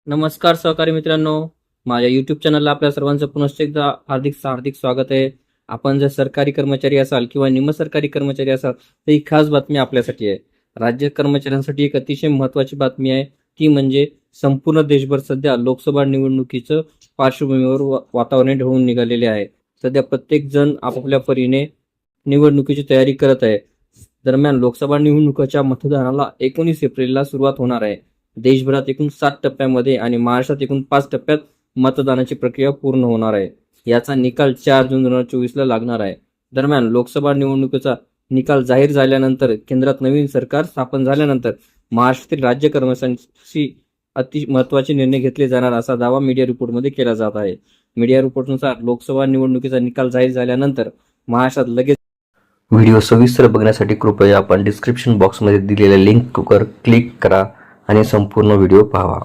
नमस्कार सहकारी मित्रांनो, माझ्या YouTube चॅनलला आपल्या सर्वांचं पुनश्च एकदा हार्दिक स्वागत आहे. आपण जर सरकारी कर्मचारी असाल किंवा निम सरकारी कर्मचारी असाल तर ही खास बातमी आपल्यासाठी आहे. राज्य कर्मचाऱ्यांसाठी एक अतिशय महत्त्वाची बातमी आहे, ती म्हणजे संपूर्ण देशभर सध्या लोकसभा निवडणुकीचं पार्श्वभूमीवर वातावरण ढवळून निघालेले आहे. सध्या प्रत्येक जण आपापल्या परीने निवडणुकीची तयारी करत आहे. दरम्यान लोकसभा निवडणुकीच्या मतदानाला 19 एप्रिलला सुरुवात होणार आहे. देशभरात एकूण 7 टप्प्यामध्ये आणि महाराष्ट्रात एकूण 5 टप्प्यात मतदानाची प्रक्रिया पूर्ण होणार आहे. याचा निकाल 4 जून 2024ला लागणार आहे. दरम्यान लोकसभा निवडणुकीचा निकाल जाहीर झाल्यानंतर केंद्रात नवीन सरकार स्थापन झाल्यानंतर महाराष्ट्रातील राज्य कर्मचाऱ्यांशी अति महत्त्वाचे निर्णय घेतले जाणार असा दावा मीडिया रिपोर्टमध्ये केला जात आहे. मीडिया रिपोर्टनुसार लोकसभा निवडणुकीचा निकाल जाहीर झाल्यानंतर महाराष्ट्रात लगेच व्हिडिओ सविस्तर बघण्यासाठी कृपया आपण डिस्क्रिप्शन बॉक्समध्ये दिलेल्या लिंकवर क्लिक करा आणि संपूर्ण व्हिडिओ पाहावा.